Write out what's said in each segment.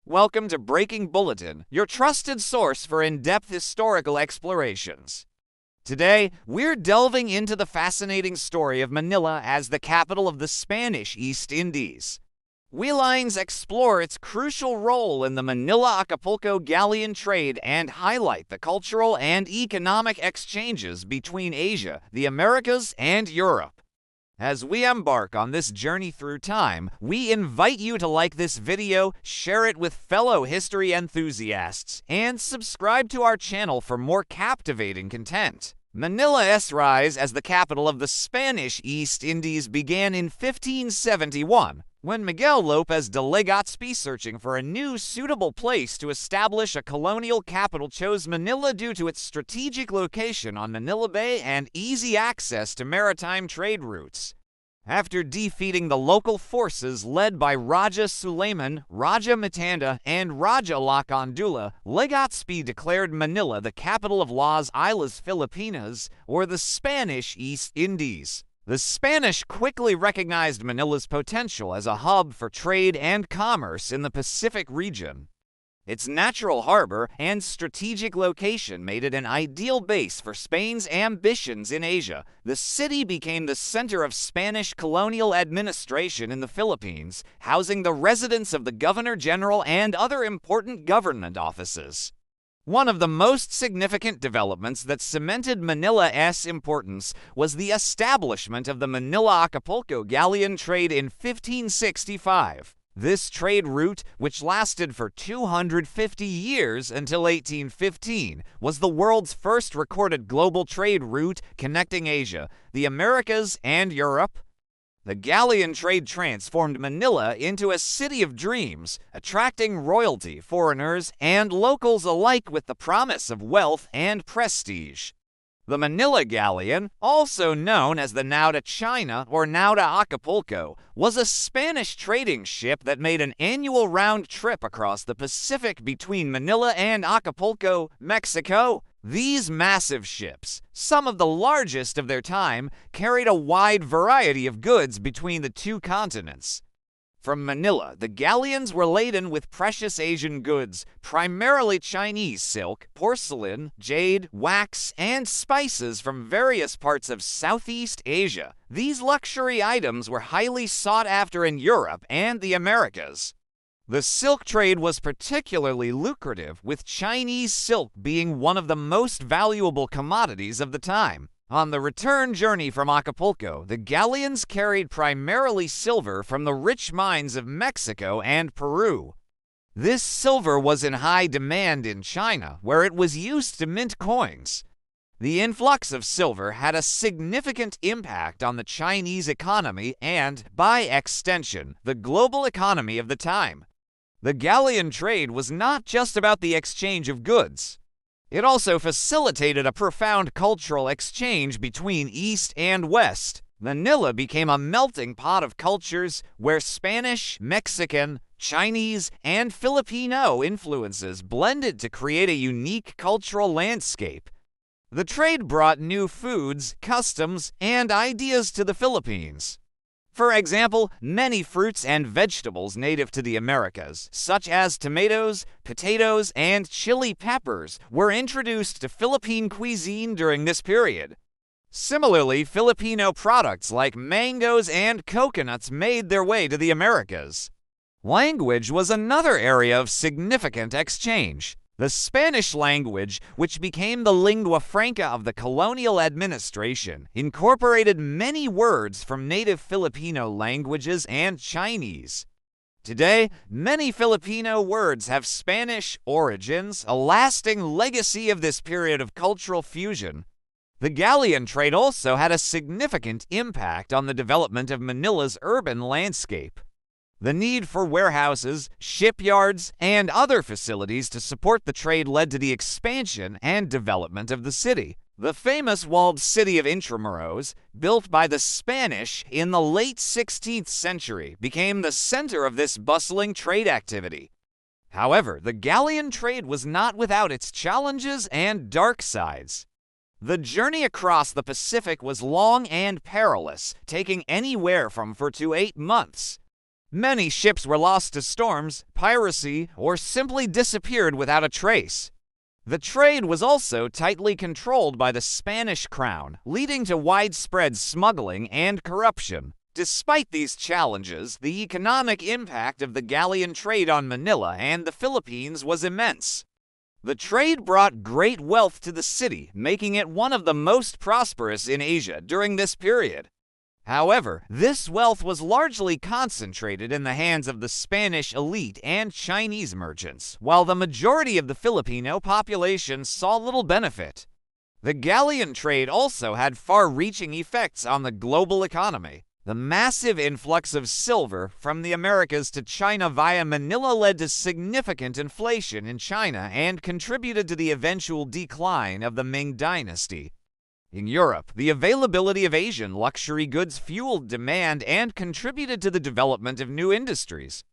Welcome to Breaking Bulletin, your trusted source for in-depth historical explorations. Today, we're delving into the fascinating story of Manila as the capital of the Spanish East Indies. We explore its crucial role in the Manila-Acapulco Galleon Trade and highlight the cultural and economic exchanges between Asia, the Americas, and Europe. As we embark on this journey through time, we invite you to like this video, share it with fellow history enthusiasts, and subscribe to our channel for more captivating content. Manila's rise as the capital of the Spanish East Indies began in 1571, when Miguel López de Legazpi, searching for a new suitable place to establish a colonial capital, chose Manila due to its strategic location on Manila Bay and easy access to maritime trade routes. After defeating the local forces led by Raja Suleiman, Raja Matanda, and Raja Lacandula, Legazpi declared Manila the capital of Las Islas Filipinas, or the Spanish East Indies. The Spanish quickly recognized Manila's potential as a hub for trade and commerce in the Pacific region. Its natural harbor and strategic location made it an ideal base for Spain's ambitions in Asia. The city became the center of Spanish colonial administration in the Philippines, housing the residence of the Governor-General and other important government offices. One of the most significant developments that cemented Manila's importance was the establishment of the Manila-Acapulco Galleon Trade in 1565. This trade route, which lasted for 250 years until 1815, was the world's first recorded global trade route connecting Asia, the Americas, and Europe. The galleon trade transformed Manila into a city of dreams, attracting royalty, foreigners, and locals alike with the promise of wealth and prestige. The Manila Galleon, also known as the Nao to China or Nao to Acapulco, was a Spanish trading ship that made an annual round trip across the Pacific between Manila and Acapulco, Mexico. These massive ships, some of the largest of their time, carried a wide variety of goods between the two continents. From Manila, the galleons were laden with precious Asian goods, primarily Chinese silk, porcelain, jade, wax, and spices from various parts of Southeast Asia. These luxury items were highly sought after in Europe and the Americas. The silk trade was particularly lucrative, with Chinese silk being one of the most valuable commodities of the time. On the return journey from Acapulco, the galleons carried primarily silver from the rich mines of Mexico and Peru. This silver was in high demand in China, where it was used to mint coins. The influx of silver had a significant impact on the Chinese economy and, by extension, the global economy of the time. The galleon trade was not just about the exchange of goods. It also facilitated a profound cultural exchange between East and West. Manila became a melting pot of cultures where Spanish, Mexican, Chinese, and Filipino influences blended to create a unique cultural landscape. The trade brought new foods, customs, and ideas to the Philippines. For example, many fruits and vegetables native to the Americas, such as tomatoes, potatoes, and chili peppers, were introduced to Philippine cuisine during this period. Similarly, Filipino products like mangoes and coconuts made their way to the Americas. Language was another area of significant exchange. The Spanish language, which became the lingua franca of the colonial administration, incorporated many words from native Filipino languages and Chinese. Today, many Filipino words have Spanish origins, a lasting legacy of this period of cultural fusion. The galleon trade also had a significant impact on the development of Manila's urban landscape. The need for warehouses, shipyards, and other facilities to support the trade led to the expansion and development of the city. The famous walled city of Intramuros, built by the Spanish in the late 16th century, became the center of this bustling trade activity. However, the galleon trade was not without its challenges and dark sides. The journey across the Pacific was long and perilous, taking anywhere from 4 to 8 months. Many ships were lost to storms, piracy, or simply disappeared without a trace. The trade was also tightly controlled by the Spanish crown, leading to widespread smuggling and corruption. Despite these challenges, the economic impact of the galleon trade on Manila and the Philippines was immense. The trade brought great wealth to the city, making it one of the most prosperous in Asia during this period. However, this wealth was largely concentrated in the hands of the Spanish elite and Chinese merchants, while the majority of the Filipino population saw little benefit. The galleon trade also had far-reaching effects on the global economy. The massive influx of silver from the Americas to China via Manila led to significant inflation in China and contributed to the eventual decline of the Ming dynasty. In Europe, the availability of Asian luxury goods fueled demand and contributed to the development of new industries.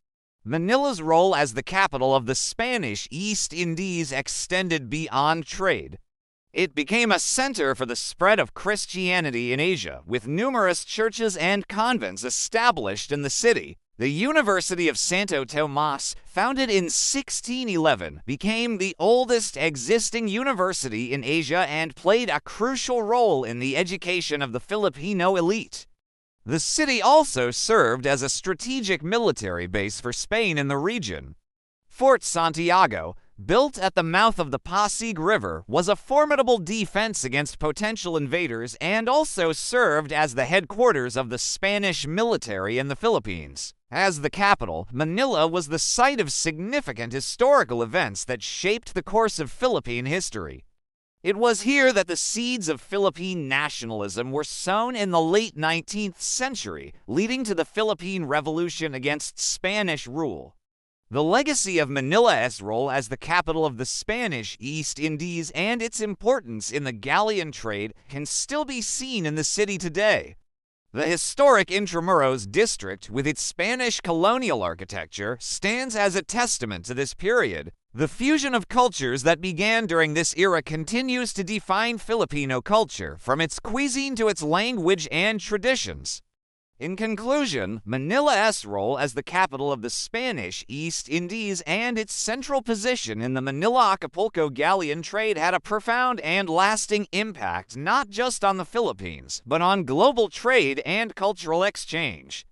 Manila's role as the capital of the Spanish East Indies extended beyond trade. It became a center for the spread of Christianity in Asia, with numerous churches and convents established in the city. The University of Santo Tomas, founded in 1611, became the oldest existing university in Asia and played a crucial role in the education of the Filipino elite. The city also served as a strategic military base for Spain in the region. Fort Santiago, built at the mouth of the Pasig River, was a formidable defense against potential invaders and also served as the headquarters of the Spanish military in the Philippines. As the capital, Manila was the site of significant historical events that shaped the course of Philippine history. It was here that the seeds of Philippine nationalism were sown in the late 19th century, leading to the Philippine Revolution against Spanish rule. The legacy of Manila's role as the capital of the Spanish East Indies and its importance in the galleon trade can still be seen in the city today. The historic Intramuros district, with its Spanish colonial architecture, stands as a testament to this period. The fusion of cultures that began during this era continues to define Filipino culture, from its cuisine to its language and traditions. In conclusion, Manila's role as the capital of the Spanish East Indies and its central position in the Manila-Acapulco Galleon Trade had a profound and lasting impact not just on the Philippines, but on global trade and cultural exchange.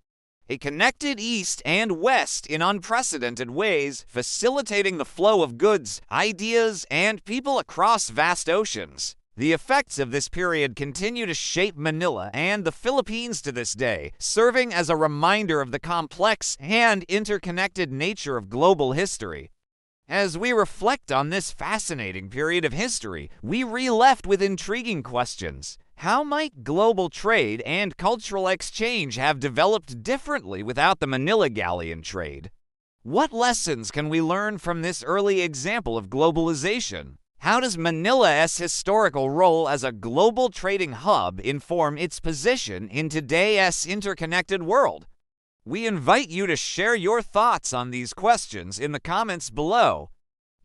It connected East and West in unprecedented ways, facilitating the flow of goods, ideas, and people across vast oceans. The effects of this period continue to shape Manila and the Philippines to this day, serving as a reminder of the complex and interconnected nature of global history. As we reflect on this fascinating period of history, we re-left with intriguing questions. How might global trade and cultural exchange have developed differently without the Manila Galleon Trade? What lessons can we learn from this early example of globalization? How does Manila's historical role as a global trading hub inform its position in today's interconnected world? We invite you to share your thoughts on these questions in the comments below.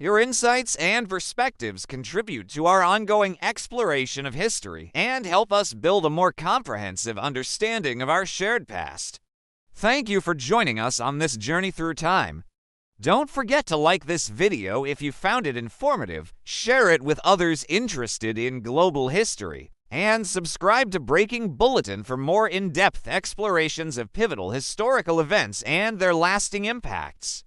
Your insights and perspectives contribute to our ongoing exploration of history and help us build a more comprehensive understanding of our shared past. Thank you for joining us on this journey through time. Don't forget to like this video if you found it informative, share it with others interested in global history, and subscribe to Breaking Bulletin for more in-depth explorations of pivotal historical events and their lasting impacts.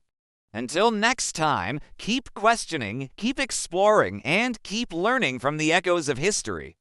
Until next time, keep questioning, keep exploring, and keep learning from the echoes of history.